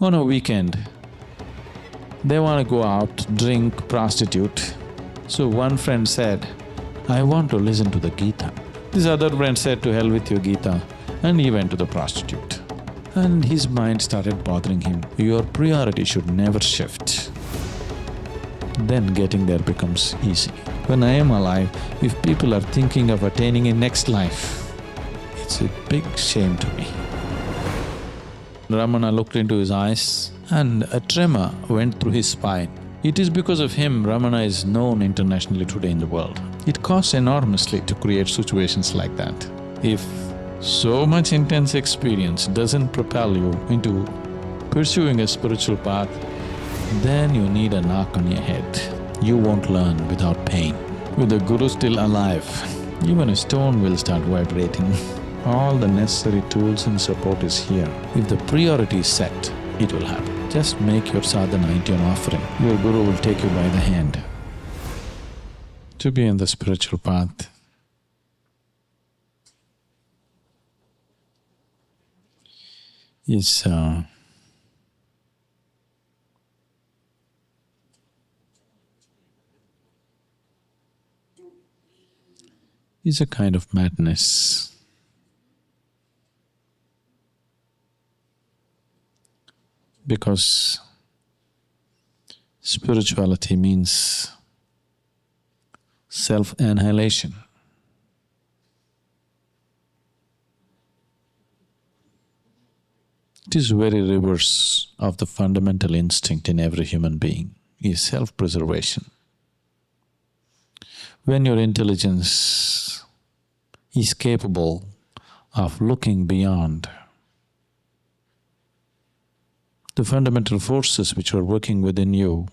On a weekend, they want to go out, drink, prostitute. So one friend said, I want to listen to the Gita. This other friend said, to hell with your Gita, and he went to the prostitute. And his mind started bothering him. Your priority should never shift. Then getting there becomes easy. When I am alive, if people are thinking of attaining a next life, it's a big shame to me. Ramana looked into his eyes and a tremor went through his spine. It is because of him Ramana is known internationally today in the world. It costs enormously to create situations like that. If so much intense experience doesn't propel you into pursuing a spiritual path, then you need a knock on your head. You won't learn without pain. With the Guru still alive, even a stone will start vibrating. All the necessary tools and support is here. If the priority is set, it will happen. Just make your sadhana into an offering. Your Guru will take you by the hand. To be in the spiritual path is a kind of madness. Because spirituality means self-annihilation. It is very reverse of the fundamental instinct in every human being, is self-preservation. When your intelligence is capable of looking beyond the fundamental forces which are working within you,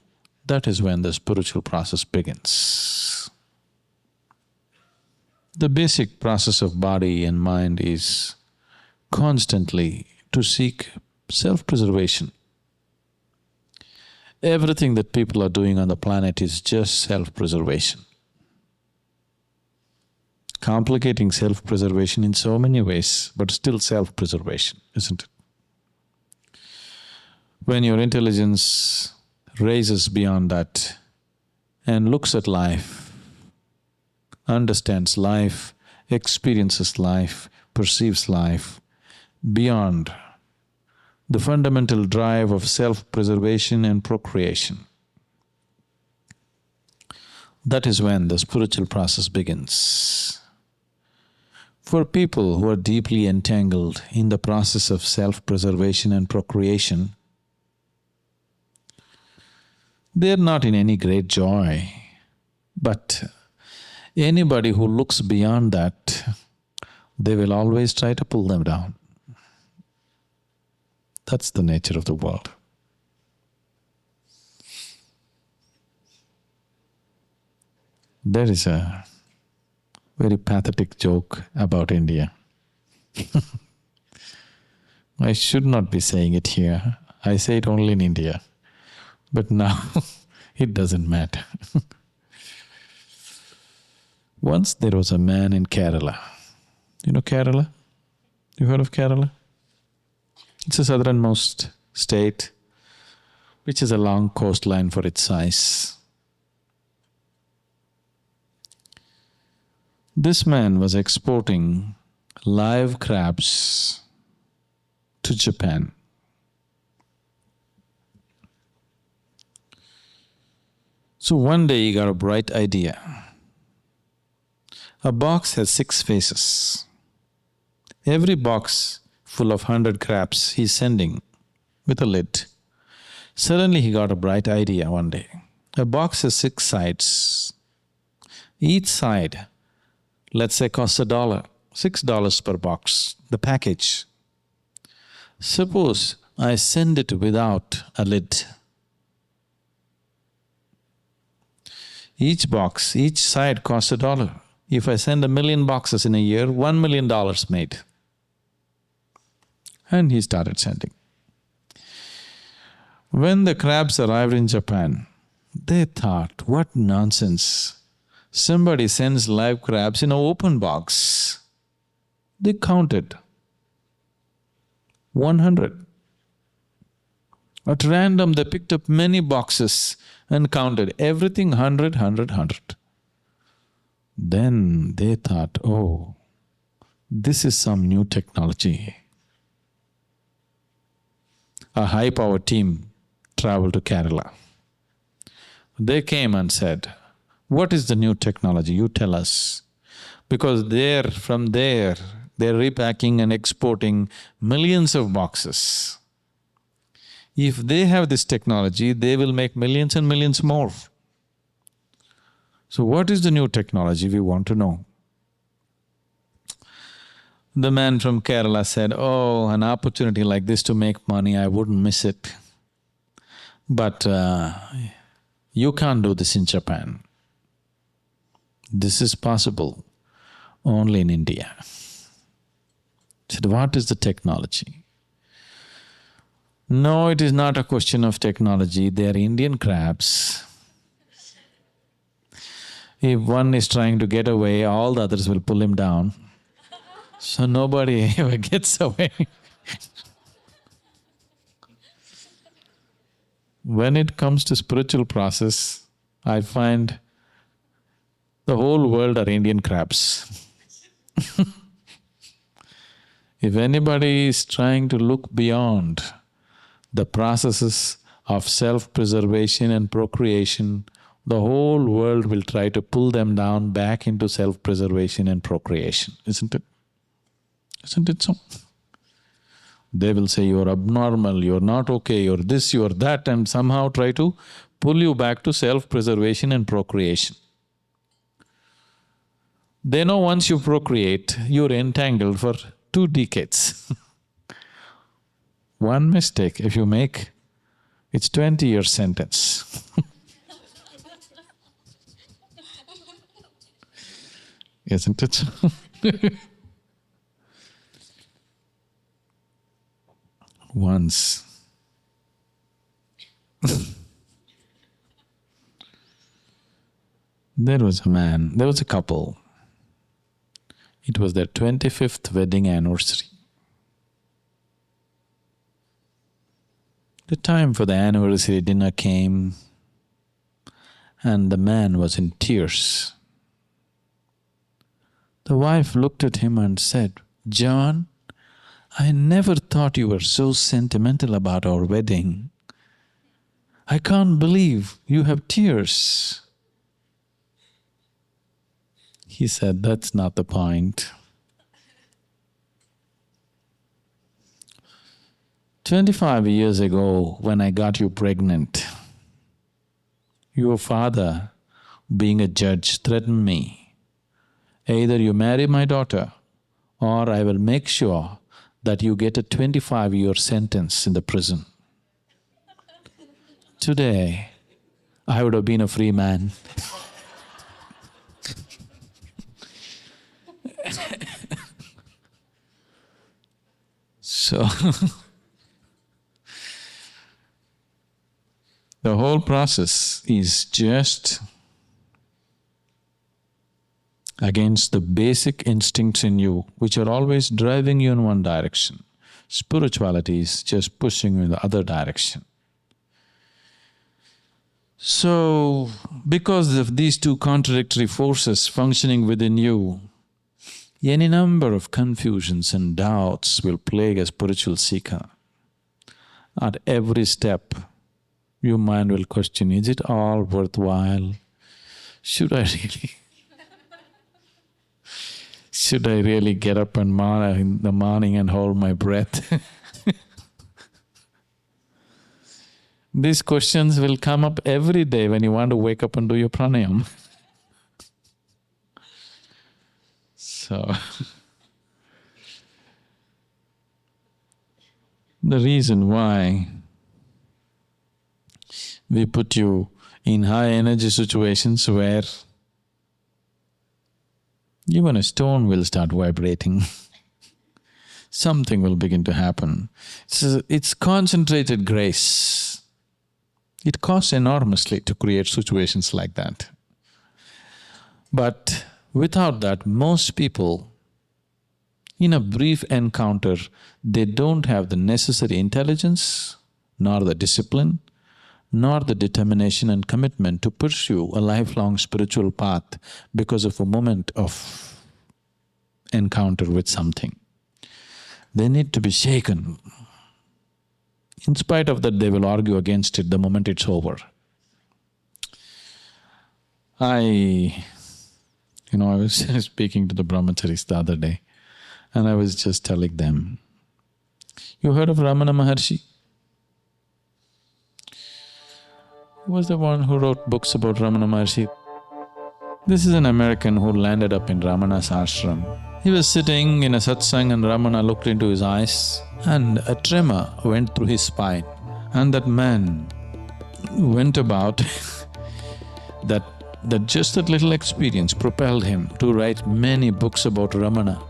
that is when the spiritual process begins. The basic process of body and mind is constantly to seek self-preservation. Everything that people are doing on the planet is just self-preservation. Complicating self-preservation in so many ways, but still self-preservation, isn't it? When your intelligence raises beyond that and looks at life, understands life, experiences life, perceives life beyond the fundamental drive of self-preservation and procreation, that is when the spiritual process begins. For people who are deeply entangled in the process of self-preservation and procreation, they are not in any great joy, but anybody who looks beyond that, they will always try to pull them down. That's the nature of the world. There is a very pathetic joke about India. I should not be saying it here, I say it only in India. But now it doesn't matter. Once there was a man in Kerala. You know Kerala? You heard of Kerala? It's the southernmost state which has a long coastline for its size. This man was exporting live crabs to Japan. So one day he got a bright idea. A box has 6 faces. Every box full of 100 crabs he's sending with a lid. Suddenly he got a bright idea one day. A box has 6 sides. Each side, let's say, costs $1, $6 per box, the package. Suppose I send it without a lid. Each box, each side costs $1. If I send 1,000,000 boxes in a year, $1 million made. And he started sending. When the crabs arrived in Japan, they thought, what nonsense! Somebody sends live crabs in an open box. They counted 100. At random, they picked up many boxes and counted everything 100, 100, 100. Then they thought, oh, this is some new technology. A high-powered team traveled to Kerala. They came and said, what is the new technology? You tell us. Because from there, they're repacking and exporting millions of boxes. If they have this technology, they will make millions and millions more. So what is the new technology? We want to know. The man from Kerala said, oh, an opportunity like this to make money, I wouldn't miss it. But you can't do this in Japan. This is possible only in India. I said, what is the technology? No, it is not a question of technology, they are Indian crabs. If one is trying to get away, all the others will pull him down. So nobody ever gets away. When it comes to spiritual process, I find the whole world are Indian crabs. If anybody is trying to look beyond the processes of self-preservation and procreation, the whole world will try to pull them down back into self-preservation and procreation, isn't it? Isn't it so? They will say you're abnormal, you're not okay, you're this, you're that, and somehow try to pull you back to self-preservation and procreation. They know once you procreate, you're entangled for 2 decades. One mistake if you make, it's 20-year sentence. Isn't it? Once there was a couple. It was their 25th wedding anniversary. The time for the anniversary dinner came and the man was in tears. The wife looked at him and said, John, I never thought you were so sentimental about our wedding. I can't believe you have tears. He said, that's not the point. 25 years ago, when I got you pregnant, your father, being a judge, threatened me. Either you marry my daughter or I will make sure that you get a 25-year sentence in the prison. Today, I would have been a free man. So, the whole process is just against the basic instincts in you, which are always driving you in one direction. Spirituality is just pushing you in the other direction. So, because of these 2 contradictory forces functioning within you, any number of confusions and doubts will plague a spiritual seeker. At every step, your mind will question, is it all worthwhile? Should I really get up in the morning and hold my breath? These questions will come up every day when you want to wake up and do your pranayam. So, the reason why we put you in high energy situations where even a stone will start vibrating, something will begin to happen. It's concentrated grace. It costs enormously to create situations like that. But without that, most people, in a brief encounter, they don't have the necessary intelligence nor the discipline, nor the determination and commitment to pursue a lifelong spiritual path because of a moment of encounter with something. They need to be shaken. In spite of that, they will argue against it the moment it's over. I was speaking to the brahmacharis the other day, and I was just telling them, you heard of Ramana Maharshi? Who was the one who wrote books about Ramana Maharshi? This is an American who landed up in Ramana's ashram. He was sitting in a satsang and Ramana looked into his eyes and a tremor went through his spine. And that man went about that just that little experience propelled him to write many books about Ramana.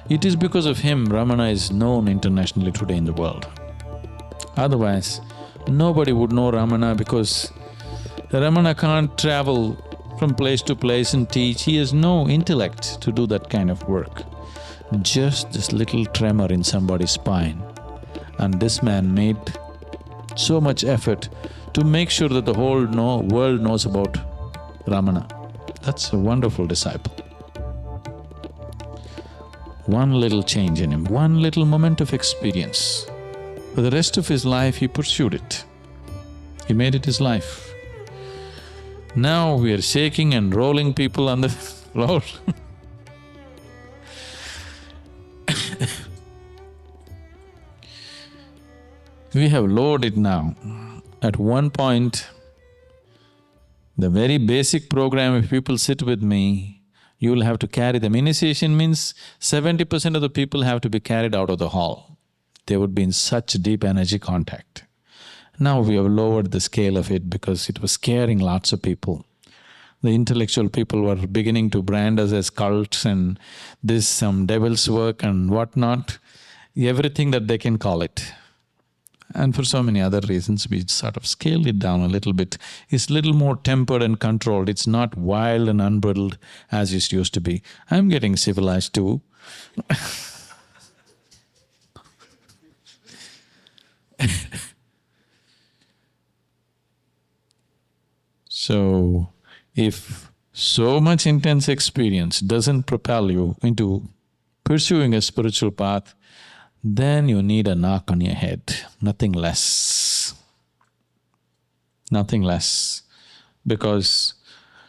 It is because of him Ramana is known internationally today in the world. Otherwise, nobody would know Ramana because Ramana can't travel from place to place and teach. He has no intellect to do that kind of work. Just this little tremor in somebody's spine. And this man made so much effort to make sure that the whole world knows about Ramana. That's a wonderful disciple. One little change in him, one little moment of experience. For the rest of his life, he pursued it. He made it his life. Now we are shaking and rolling people on the floor. We have lowered it now. At one point, the very basic program, if people sit with me, you will have to carry them. Initiation means 70% of the people have to be carried out of the hall. They would be in such deep energy contact. Now we have lowered the scale of it because it was scaring lots of people. The intellectual people were beginning to brand us as cults and this some devil's work and whatnot, everything that they can call it. And for so many other reasons, we sort of scaled it down a little bit. It's a little more tempered and controlled. It's not wild and unbridled as it used to be. I'm getting civilized too. So, if so much intense experience doesn't propel you into pursuing a spiritual path, then you need a knock on your head, nothing less. Nothing less. Because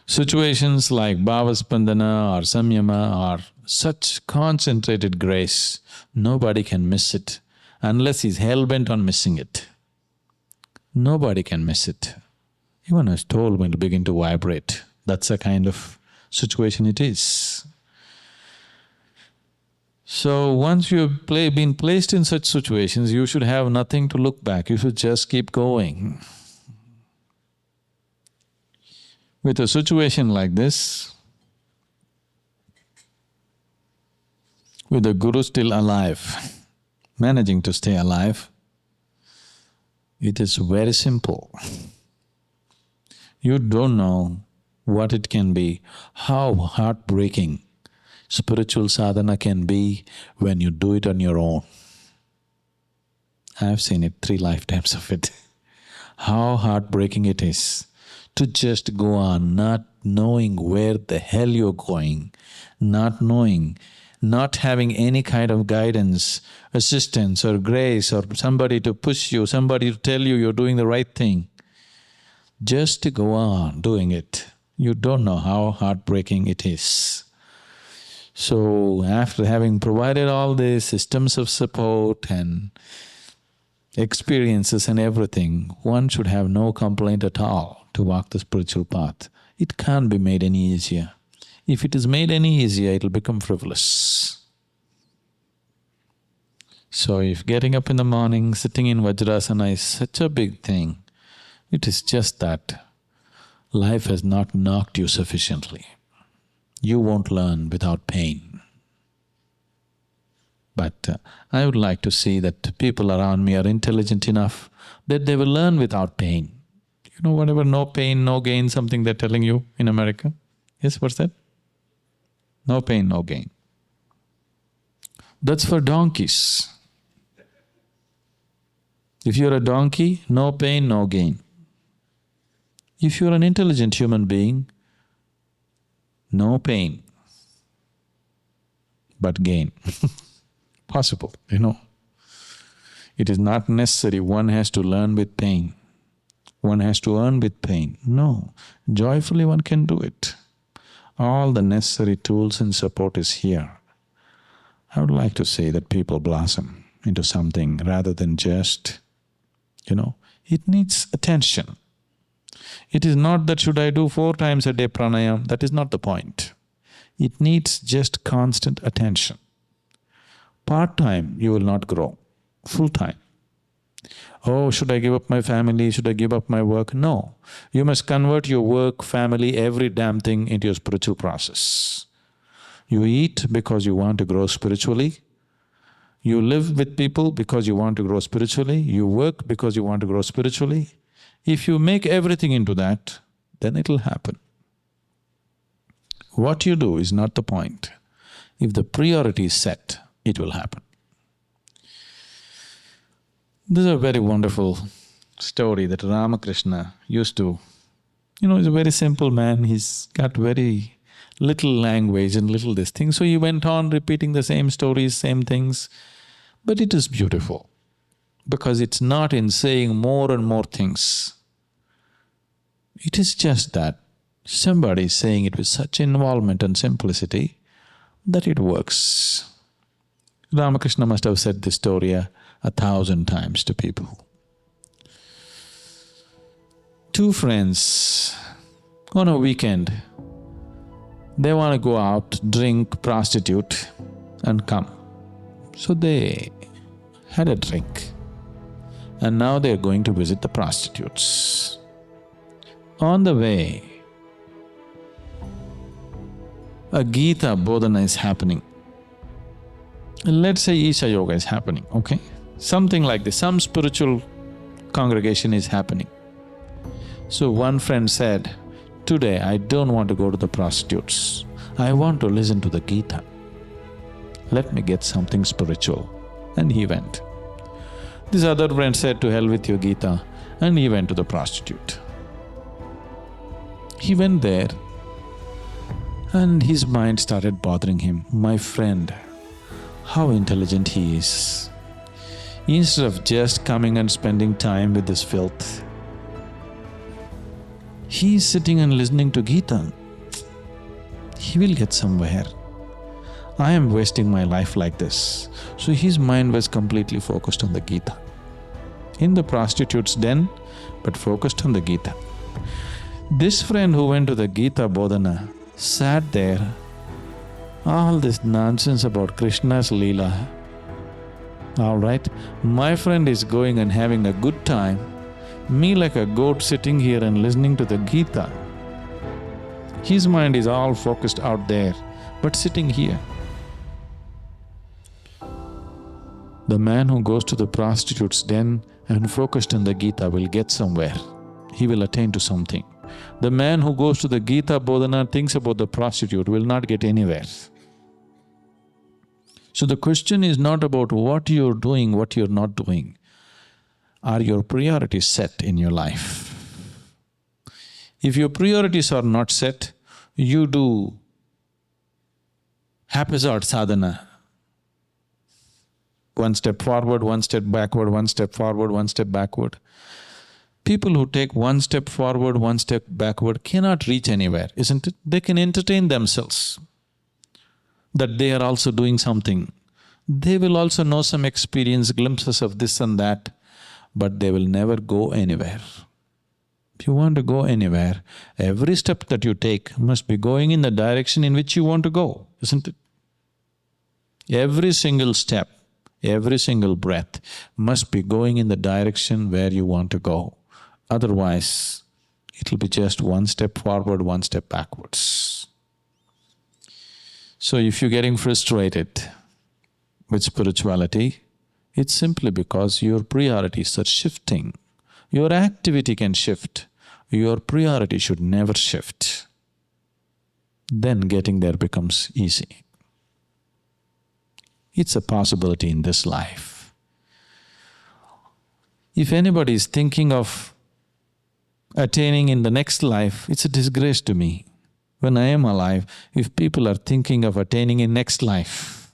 situations like bhavaspandana or samyama are such concentrated grace, nobody can miss it unless he's hell-bent on missing it. Nobody can miss it. Even a stone will begin to vibrate. That's the kind of situation it is. So once you've been placed in such situations, you should have nothing to look back, you should just keep going. With a situation like this, with the Guru still alive, managing to stay alive, it is very simple. You don't know what it can be, how heartbreaking spiritual sadhana can be when you do it on your own. I've seen it 3 lifetimes of it. How heartbreaking it is to just go on not knowing where the hell you're going, not knowing, not having any kind of guidance, assistance or grace or somebody to push you, somebody to tell you you're doing the right thing. Just to go on doing it, you don't know how heartbreaking it is. So after having provided all the systems of support and experiences and everything, one should have no complaint at all to walk the spiritual path. It can't be made any easier. If it is made any easier, it'll become frivolous. So if getting up in the morning, sitting in Vajrasana is such a big thing, it is just that life has not knocked you sufficiently. You won't learn without pain. But I would like to see that people around me are intelligent enough that they will learn without pain. You know whatever no pain, no gain, something they're telling you in America? Yes, what's that? No pain, no gain. That's for donkeys. If you're a donkey, no pain, no gain. If you're an intelligent human being, no pain, but gain. Possible, you know. It is not necessary one has to learn with pain. One has to earn with pain. No, joyfully one can do it. All the necessary tools and support is here. I would like to say that people blossom into something rather than just, it needs attention. It is not that should I do 4 times a day pranayam, that is not the point. It needs just constant attention. Part-time, you will not grow. Full-time. Oh, should I give up my family? Should I give up my work? No. You must convert your work, family, every damn thing into your spiritual process. You eat because you want to grow spiritually. You live with people because you want to grow spiritually. You work because you want to grow spiritually. If you make everything into that, then it'll happen. What you do is not the point. If the priority is set, it will happen. This is a very wonderful story that Ramakrishna used to… he's a very simple man, he's got very little language and little this thing, so he went on repeating the same stories, same things. But it is beautiful, because it's not in saying more and more things. It is just that somebody is saying it with such involvement and simplicity that it works. Ramakrishna must have said this story 1,000 times to people. 2 friends, on a weekend, they want to go out, drink, prostitute and come. So they had a drink and now they're going to visit the prostitutes. On the way, a Gita Bodhana is happening. Let's say Isha Yoga is happening, okay? Something like this, some spiritual congregation is happening. So one friend said, today I don't want to go to the prostitutes, I want to listen to the Gita. Let me get something spiritual. And he went. This other friend said, to hell with your Gita, and he went to the prostitute. He went there and his mind started bothering him. My friend, how intelligent he is. Instead of just coming and spending time with this filth, he is sitting and listening to Gita. He will get somewhere. I am wasting my life like this. So his mind was completely focused on the Gita. In the prostitute's den, but focused on the Gita. This friend who went to the Gita Bodhana sat there, all this nonsense about Krishna's Leela. All right, my friend is going and having a good time, me like a goat sitting here and listening to the Gita. His mind is all focused out there, but sitting here. The man who goes to the prostitute's den and focused on the Gita will get somewhere. He will attain to something. The man who goes to the Gita Bodhana thinks about the prostitute will not get anywhere. So the question is not about what you're doing, what you're not doing. Are your priorities set in your life? If your priorities are not set, you do haphazard sadhana. 1 step forward, 1 step backward, 1 step forward, 1 step backward. People who take 1 step forward, 1 step backward cannot reach anywhere, isn't it? They can entertain themselves that they are also doing something. They will also know some experience, glimpses of this and that, but they will never go anywhere. If you want to go anywhere, every step that you take must be going in the direction in which you want to go, isn't it? Every single step, every single breath must be going in the direction where you want to go. Otherwise, it'll be just 1 step forward, 1 step backwards. So if you're getting frustrated with spirituality, it's simply because your priorities are shifting. Your activity can shift, your priority should never shift. Then getting there becomes easy. It's a possibility in this life. If anybody is thinking of attaining in the next life, it's a disgrace to me. When I am alive, if people are thinking of attaining in next life,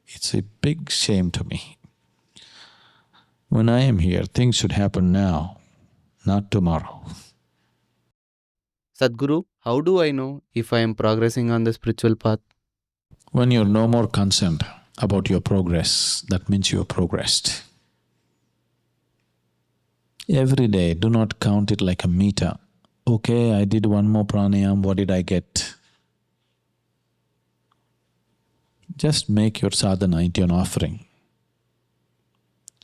it's a big shame to me. When I am here, things should happen now, not tomorrow. Sadhguru, how do I know if I am progressing on the spiritual path? When you're no more concerned about your progress, that means you have progressed. Every day, do not count it like a meter. Okay, I did one more pranayam, what did I get? Just make your sadhana into an offering.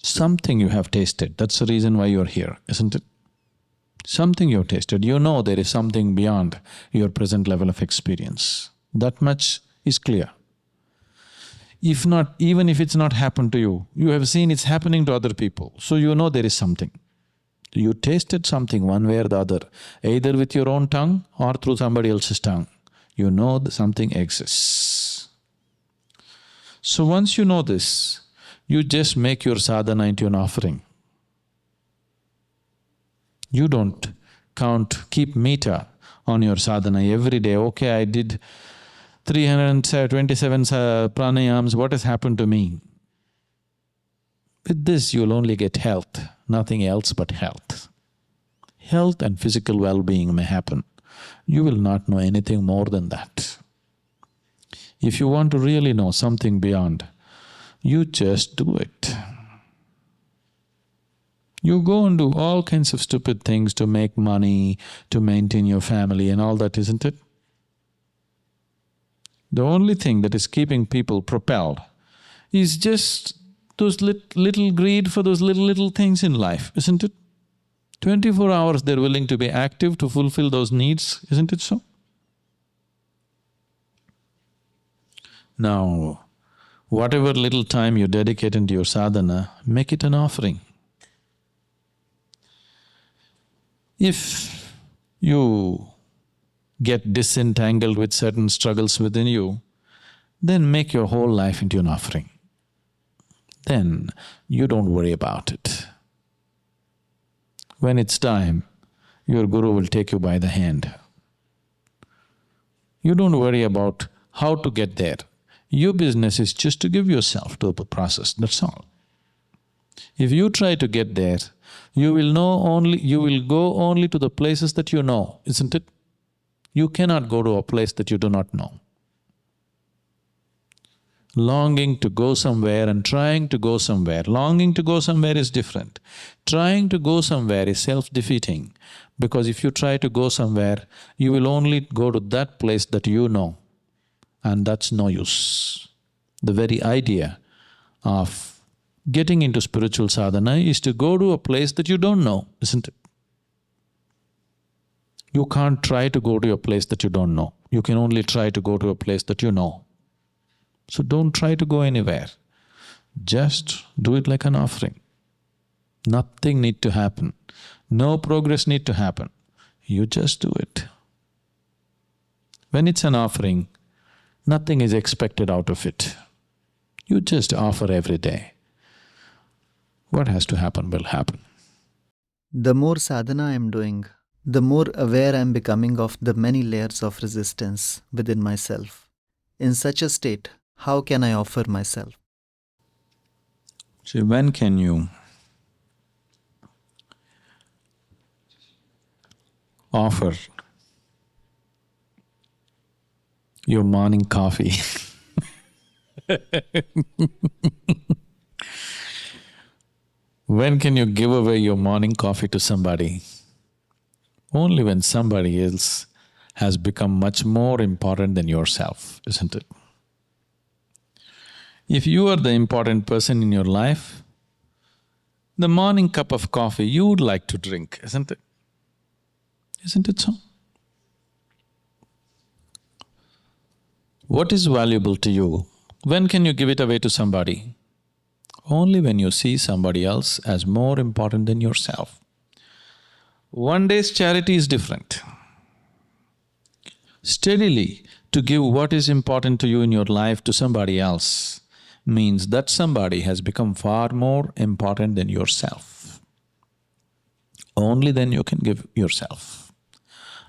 Something you have tasted, that's the reason why you're here, isn't it? Something you've tasted, you know there is something beyond your present level of experience. That much is clear. If not, even if it's not happened to you, you have seen it's happening to other people, so you know there is something. You tasted something one way or the other, either with your own tongue or through somebody else's tongue. You know that something exists. So once you know this, you just make your sadhana into an offering. You don't keep meter on your sadhana every day. Okay, I did 327 pranayams, what has happened to me? With this, you'll only get health, nothing else but health. Health and physical well-being may happen. You will not know anything more than that. If you want to really know something beyond, you just do it. You go and do all kinds of stupid things to make money, to maintain your family and all that, isn't it? The only thing that is keeping people propelled is just those little greed for those little things in life, isn't it? 24 hours they're willing to be active to fulfill those needs, isn't it so? Now, whatever little time you dedicate into your sadhana, make it an offering. If you get disentangled with certain struggles within you, then make your whole life into an offering. Then you don't worry about it. When it's time, your guru will take you by the hand. You don't worry about how to get there. Your business is just to give yourself to the process, that's all. If you try to get there, you will go only to the places that you know, isn't it? You cannot go to a place that you do not know. Longing to go somewhere and trying to go somewhere. Longing to go somewhere is different. Trying to go somewhere is self-defeating, because if you try to go somewhere, you will only go to that place that you know, and that's no use. The very idea of getting into spiritual sadhana is to go to a place that you don't know, isn't it? You can't try to go to a place that you don't know. You can only try to go to a place that you know. So don't try to go anywhere. Just do it like an offering. Nothing need to happen. No progress need to happen. You just do it. When it's an offering, nothing is expected out of it. You just offer every day. What has to happen will happen. The more sadhana I am doing, the more aware I am becoming of the many layers of resistance within myself. In such a state, how can I offer myself? See, when can you offer your morning coffee? When can you give away your morning coffee to somebody? Only when somebody else has become much more important than yourself, isn't it? If you are the important person in your life, the morning cup of coffee you would like to drink, isn't it? Isn't it so? What is valuable to you? When can you give it away to somebody? Only when you see somebody else as more important than yourself. One day's charity is different. Steadily to give what is important to you in your life to somebody else means that somebody has become far more important than yourself. only then you can give yourself.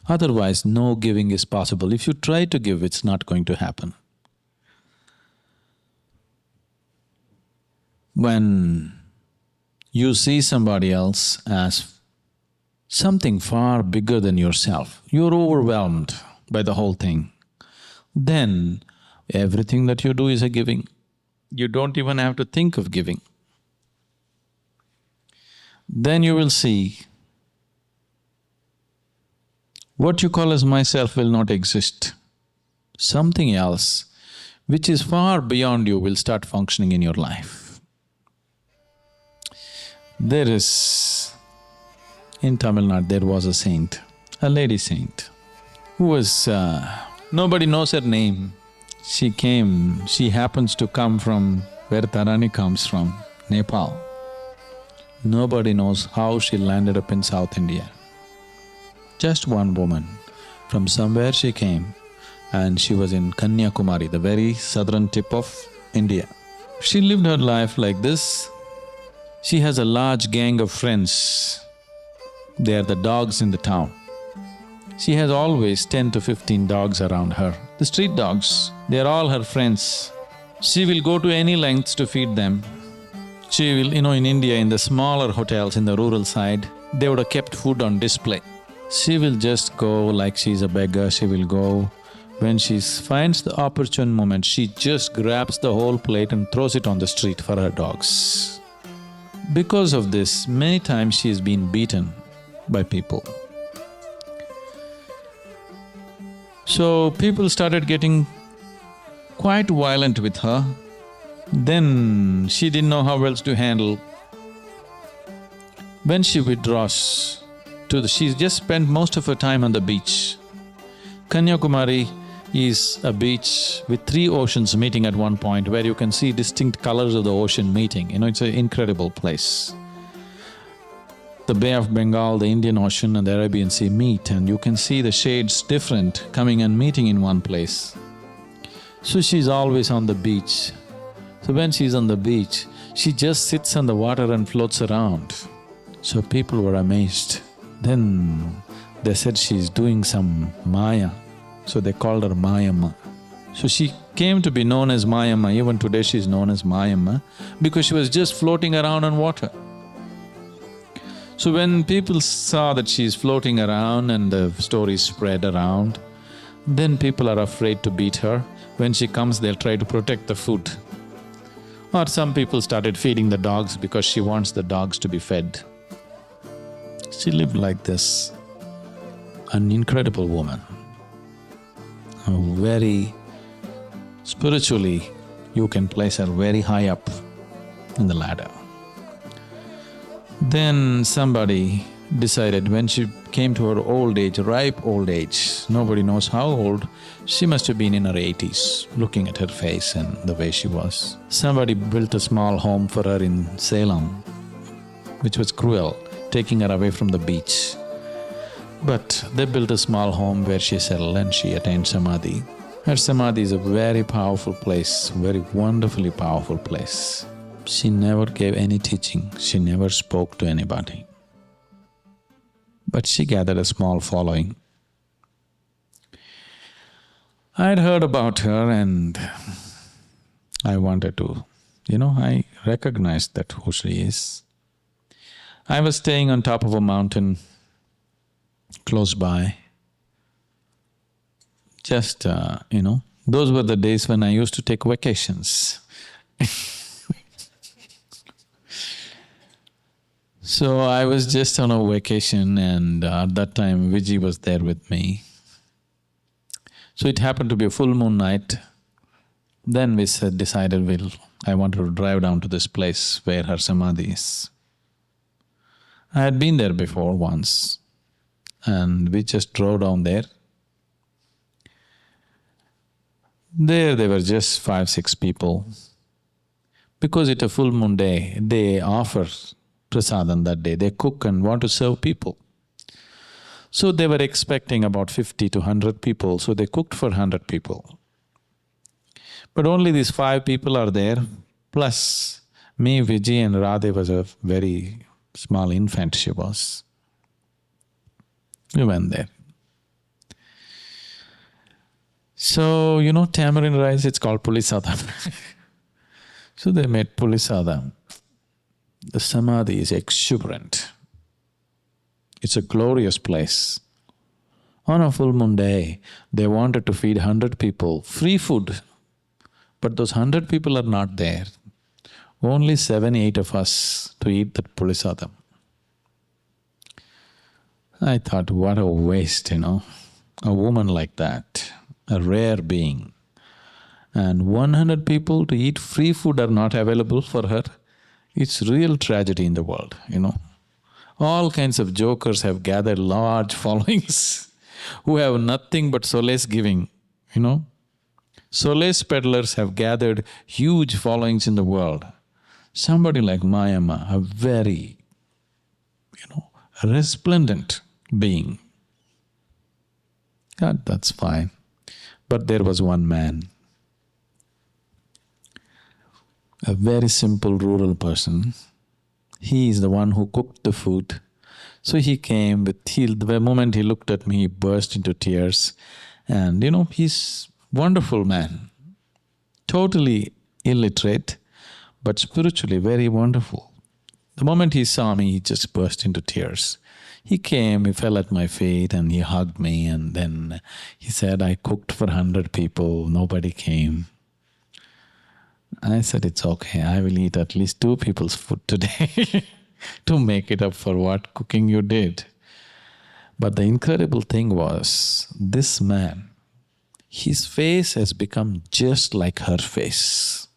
Otherwise, no giving is possible. If you try to give, it's not going to happen. When you see somebody else as something far bigger than yourself, you're overwhelmed by the whole thing, then everything that you do is a giving. You don't even have to think of giving. Then you will see what you call as myself will not exist. Something else which is far beyond you will start functioning in your life. There is… in Tamil Nadu, there was a saint, a lady saint, who was… nobody knows her name. She happens to come from where Tarani comes from, Nepal. Nobody knows how she landed up in South India. Just one woman, from somewhere she came, and she was in Kanyakumari, the very southern tip of India. She lived her life like this. She has a large gang of friends. They are the dogs in the town. She has always 10 to 15 dogs around her. The street dogs, they are all her friends. She will go to any lengths to feed them. She will… in India, in the smaller hotels in the rural side, they would have kept food on display. She will just go like she's a beggar, she will go. When she finds the opportune moment, she just grabs the whole plate and throws it on the street for her dogs. Because of this, many times she has been beaten by people. So people started getting quite violent with her. Then she didn't know how else to handle. When she withdraws she just spent most of her time on the beach. Kanyakumari is a beach with 3 oceans meeting at one point, where you can see distinct colors of the ocean meeting. It's an incredible place. The Bay of Bengal, the Indian Ocean and the Arabian Sea meet, and you can see the shades different coming and meeting in one place. So she's always on the beach. So when she's on the beach, she just sits on the water and floats around. So people were amazed. Then they said she's doing some Maya, so they called her Mayamma. So she came to be known as Mayamma. Even today she's known as Mayamma because she was just floating around on water. So when people saw that she's floating around and the story spread around, then people are afraid to beat her. When she comes, they'll try to protect the food. Or some people started feeding the dogs because she wants the dogs to be fed. She lived like this, an incredible woman, very… spiritually, you can place her very high up in the ladder. Then somebody decided when she came to her old age, ripe old age, nobody knows how old, she must have been in her 80s, looking at her face and the way she was. Somebody built a small home for her in Salem, which was cruel, taking her away from the beach. But they built a small home where she settled and she attained Samadhi. Her Samadhi is a very powerful place, very wonderfully powerful place. She never gave any teaching, she never spoke to anybody. But she gathered a small following. I'd heard about her and I wanted to… I recognized that who she is. I was staying on top of a mountain close by. Just, those were the days when I used to take vacations. So I was just on a vacation and at that time Vijay was there with me. So it happened to be a full moon night. Then we decided I wanted to drive down to this place where her Samadhi is. I had been there before once and we just drove down there. There were just 5, 6 people. Because it's a full moon day, they offer prasadam that day, they cook and want to serve people. So they were expecting about 50 to 100 people, so they cooked for 100 people. But only these 5 people are there, plus me, Vijay and Radhe was a very small infant she was. We went there. So, you know, tamarind rice, it's called pulisada. So they made pulisada. The samadhi is exuberant. It's a glorious place. On a full moon day, they wanted to feed 100 people, free food, but those 100 people are not there. Only 7, 8 of us to eat that pulisada. I thought, what a waste, you know, a woman like that, a rare being, and 100 people to eat free food are not available for her. It's real tragedy in the world, you know. All kinds of jokers have gathered large followings who have nothing but solace giving, you know. Solace peddlers have gathered huge followings in the world. Somebody like Mayama, a very, you know, resplendent being. God, that's fine. But there was one man, a very simple rural person. He is the one who cooked the food. So he came the moment he looked at me, he burst into tears. And you know, he's wonderful man, totally illiterate, but spiritually very wonderful. The moment he saw me, he just burst into tears. He came, he fell at my feet and he hugged me, and then he said, I cooked for 100 people, nobody came. I said, it's okay, I will eat at least 2 people's food today to make it up for what cooking you did. But the incredible thing was, this man, his face has become just like her face.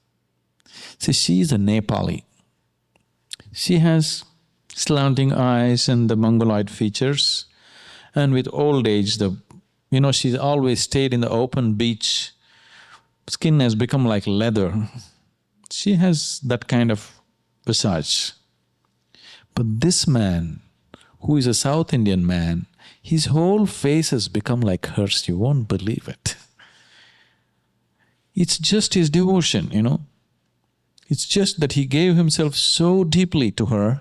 See, she is a Nepali. She has slanting eyes and the mongoloid features, and with old age, you know, she's always stayed in the open beach. Skin has become like leather. She has that kind of visage. But this man, who is a South Indian man, his whole face has become like hers, you won't believe it. It's just his devotion, you know. It's just that he gave himself so deeply to her,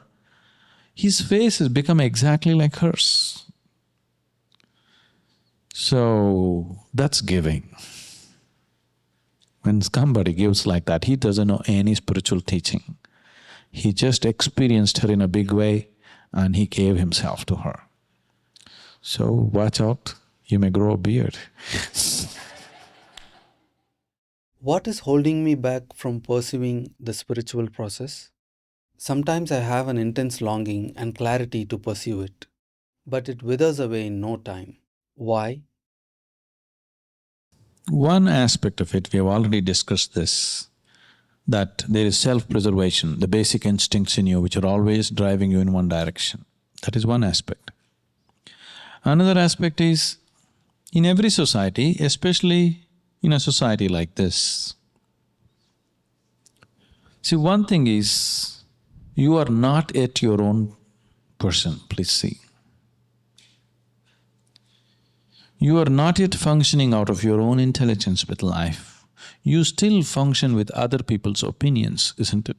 his face has become exactly like hers. So, that's giving. When somebody gives like that, he doesn't know any spiritual teaching. He just experienced her in a big way and he gave himself to her. So, watch out, you may grow a beard. What is holding me back from pursuing the spiritual process? Sometimes I have an intense longing and clarity to pursue it, but it withers away in no time. Why? One aspect of it, we have already discussed this, that there is self-preservation, the basic instincts in you which are always driving you in one direction. That is one aspect. Another aspect is, in every society, especially in a society like this, see, one thing is, you are not yet your own person, please see. You are not yet functioning out of your own intelligence with life. You still function with other people's opinions, isn't it?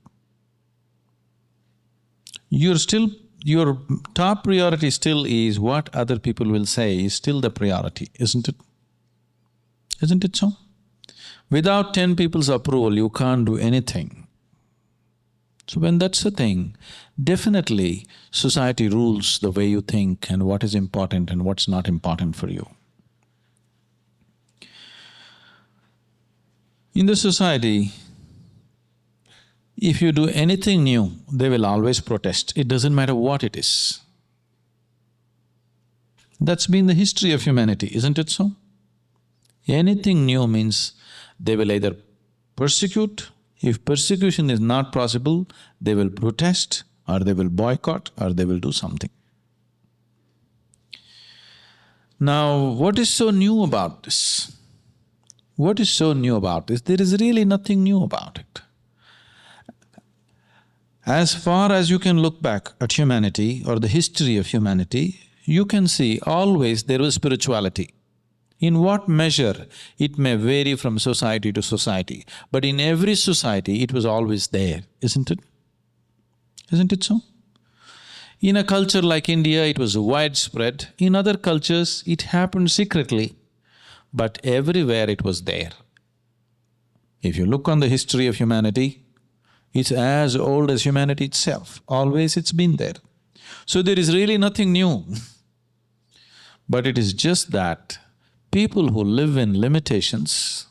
Your top priority still is what other people will say is still the priority, isn't it? Isn't it so? Without 10 people's approval, you can't do anything. So when that's the thing, definitely society rules the way you think and what is important and what's not important for you. In the society, if you do anything new, they will always protest, it doesn't matter what it is. That's been the history of humanity, isn't it so? Anything new means they will either persecute, if persecution is not possible, they will protest or they will boycott or they will do something. Now, what is so new about this? What is so new about this? There is really nothing new about it. As far as you can look back at humanity or the history of humanity, you can see always there was spirituality. In what measure, it may vary from society to society, but in every society it was always there, isn't it? Isn't it so? In a culture like India, it was widespread. In other cultures, it happened secretly, but everywhere it was there. If you look on the history of humanity, it's as old as humanity itself. Always it's been there. So there is really nothing new. But it is just that people who live in limitations,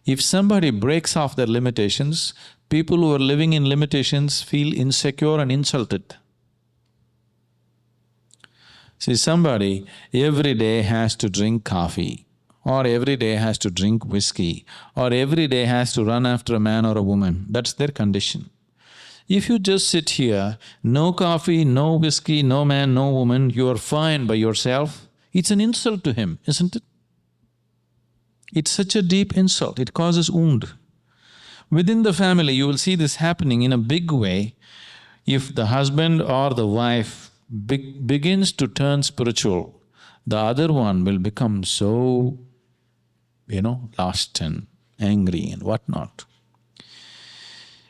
if somebody breaks off their limitations, people who are living in limitations feel insecure and insulted. See, somebody every day has to drink coffee, or every day has to drink whiskey, or every day has to run after a man or a woman. That's their condition. If you just sit here, no coffee, no whiskey, no man, no woman, you are fine by yourself, it's an insult to him, isn't it? It's such a deep insult, it causes wound. Within the family, you will see this happening in a big way. If the husband or the wife begins to turn spiritual, the other one will become so, lost and angry and whatnot.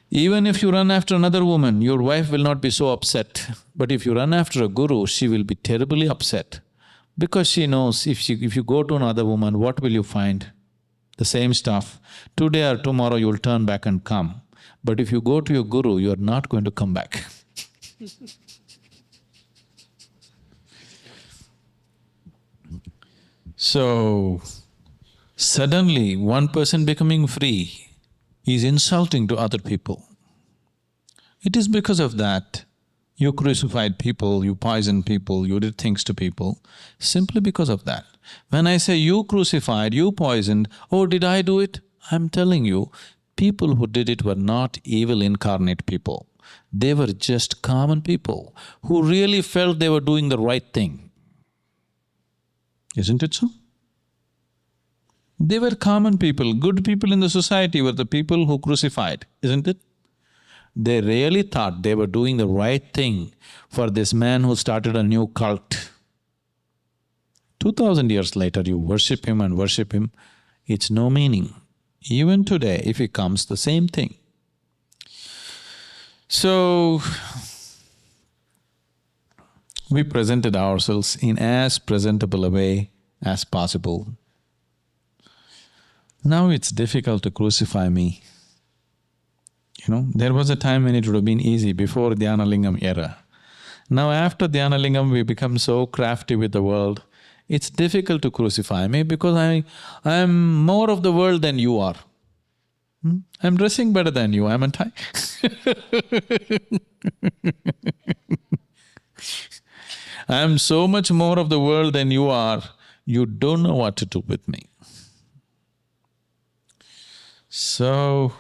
Even if you run after another woman, your wife will not be so upset. But if you run after a guru, she will be terribly upset. Because she knows if you go to another woman, what will you find? The same stuff. Today or tomorrow you will turn back and come. But if you go to your guru, you are not going to come back. So, suddenly one person becoming free is insulting to other people. It is because of that you crucified people, you poisoned people, you did things to people, simply because of that. When I say you crucified, you poisoned, oh, did I do it? I'm telling you, people who did it were not evil incarnate people. They were just common people who really felt they were doing the right thing. Isn't it so? They were common people, good people in the society were the people who crucified, isn't it? They really thought they were doing the right thing for this man who started a new cult. 2000 years later, you worship him and worship him, it's no meaning. Even today, if he comes, the same thing. So, we presented ourselves in as presentable a way as possible. Now it's difficult to crucify me. There was a time when it would have been easy, before Dhyana Lingam era. Now after Dhyana Lingam, we become so crafty with the world, it's difficult to crucify me because I am more of the world than you are. I'm dressing better than you, haven't I? I'm so much more of the world than you are, you don't know what to do with me. So,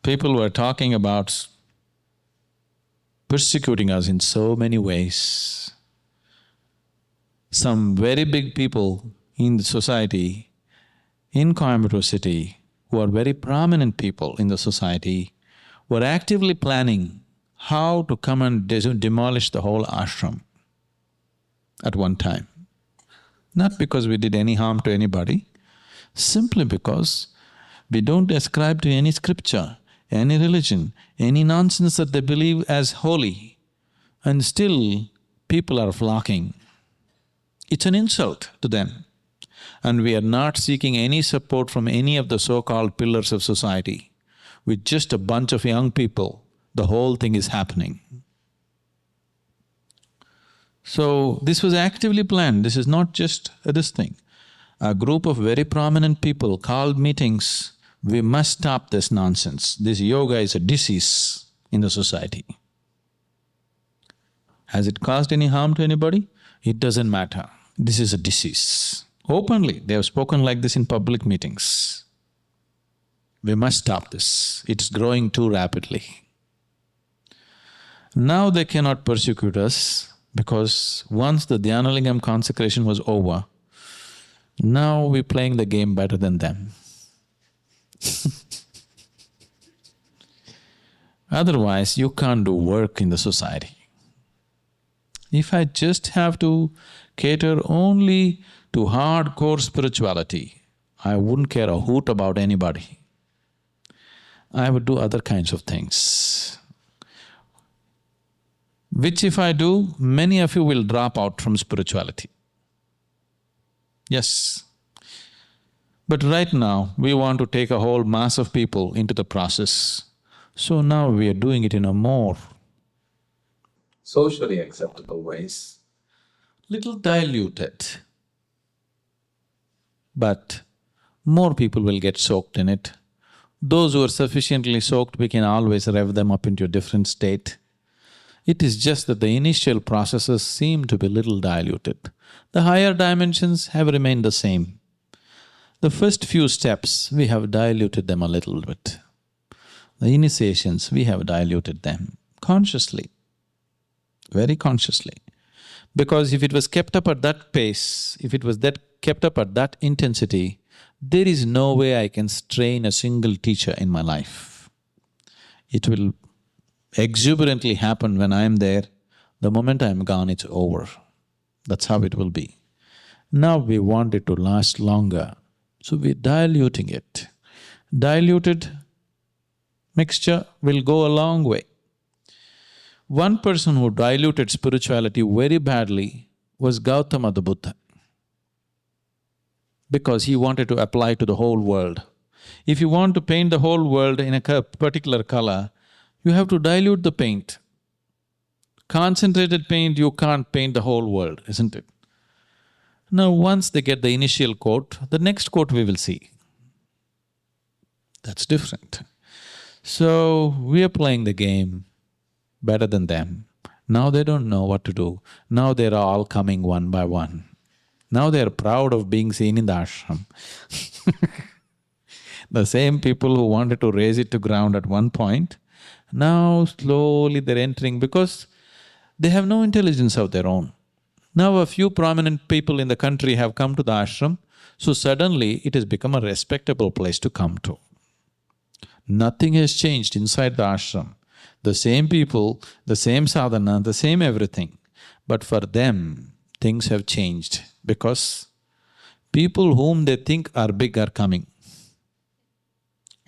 people were talking about persecuting us in so many ways. Some very big people in the society, in Coimbatore city, who are very prominent people in the society, were actively planning how to come and demolish the whole ashram at one time. Not because we did any harm to anybody, simply because we don't ascribe to any scripture, any religion, any nonsense that they believe as holy, and still people are flocking. It's an insult to them. And we are not seeking any support from any of the so-called pillars of society. With just a bunch of young people, the whole thing is happening. So, this was actively planned, this is not just this thing. A group of very prominent people called meetings, we must stop this nonsense. This yoga is a disease in the society. Has it caused any harm to anybody? It doesn't matter. This is a disease. Openly, they have spoken like this in public meetings. We must stop this, it's growing too rapidly. Now they cannot persecute us because once the Dhyanalingam consecration was over, now we're playing the game better than them. Otherwise, you can't do work in the society. If I just have to cater only to hardcore spirituality, I wouldn't care a hoot about anybody. I would do other kinds of things. which if I do, many of you will drop out from spirituality. Yes. But right now, we want to take a whole mass of people into the process. So now we are doing it in a more socially acceptable ways, little diluted. But more people will get soaked in it. Those who are sufficiently soaked, we can always rev them up into a different state. It is just that the initial processes seem to be little diluted. The higher dimensions have remained the same. The first few steps, we have diluted them a little bit. The initiations, we have diluted them consciously, very consciously. Because if it was kept up at that pace, if it was kept up at that intensity, there is no way I can train a single teacher in my life. It will exuberantly happen when I am there. The moment I am gone, it's over. That's how it will be. Now we want it to last longer, so we're diluting it. Diluted mixture will go a long way. One person who diluted spirituality very badly was Gautama the Buddha, because he wanted to apply to the whole world. If you want to paint the whole world in a particular color, you have to dilute the paint. Concentrated paint, you can't paint the whole world, isn't it? Now once they get the initial coat, the next coat we will see. That's different. So, we are playing the game better than them. Now they don't know what to do. Now they're all coming one by one. Now they're proud of being seen in the ashram. The same people who wanted to raise it to ground at one point, now slowly they're entering because they have no intelligence of their own. Now a few prominent people in the country have come to the ashram, so suddenly it has become a respectable place to come to. Nothing has changed inside the ashram. The same people, the same sadhana, the same everything. But for them, things have changed because people whom they think are big are coming.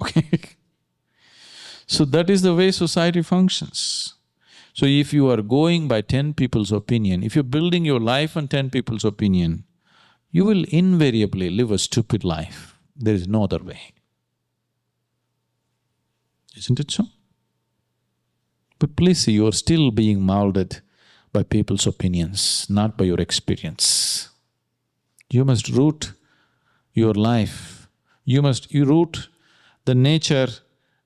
Okay? So that is the way society functions. So if you are going by 10 people's opinion, if you're building your life on 10 people's opinion, you will invariably live a stupid life. There is no other way. Isn't it so? But please see, you are still being molded by people's opinions, not by your experience. You must root your life, you root the nature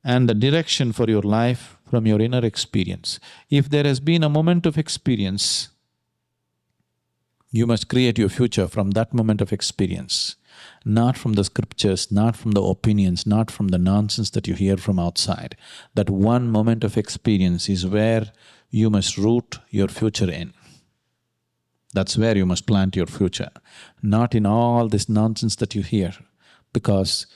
and the direction for your life from your inner experience. If there has been a moment of experience, you must create your future from that moment of experience, not from the scriptures, not from the opinions, not from the nonsense that you hear from outside. That one moment of experience is where you must root your future in. That's where you must plant your future, not in all this nonsense that you hear. Because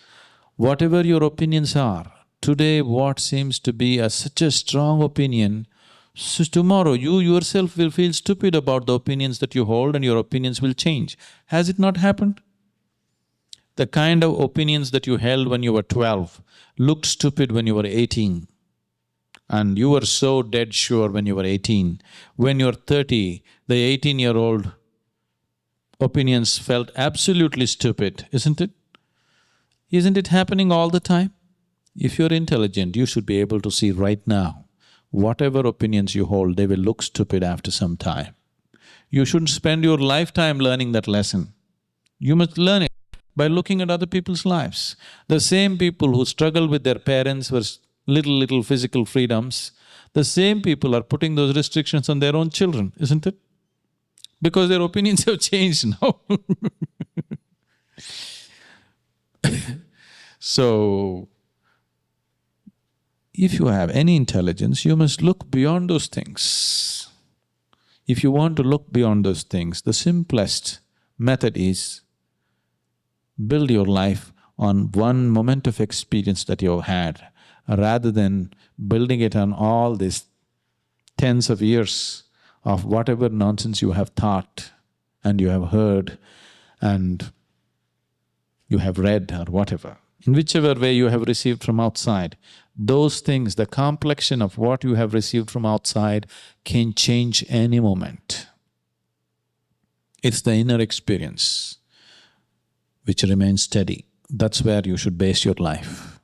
whatever your opinions are, today what seems to be such a strong opinion, so tomorrow you yourself will feel stupid about the opinions that you hold and your opinions will change. Has it not happened? The kind of opinions that you held when you were 12 looked stupid when you were 18, and you were so dead sure when you were 18. When you're 30, the 18-year-old opinions felt absolutely stupid, isn't it? Isn't it happening all the time? If you're intelligent, you should be able to see right now, whatever opinions you hold, they will look stupid after some time. You shouldn't spend your lifetime learning that lesson. You must learn it by looking at other people's lives. The same people who struggle with their parents for little physical freedoms, the same people are putting those restrictions on their own children, isn't it? Because their opinions have changed now. So, if you have any intelligence, you must look beyond those things. If you want to look beyond those things, the simplest method is build your life on one moment of experience that you've had, rather than building it on all these tens of years of whatever nonsense you have thought and you have heard and you have read or whatever. In whichever way you have received from outside, those things, the complexion of what you have received from outside can change any moment. It's the inner experience which remains steady. That's where you should base your life.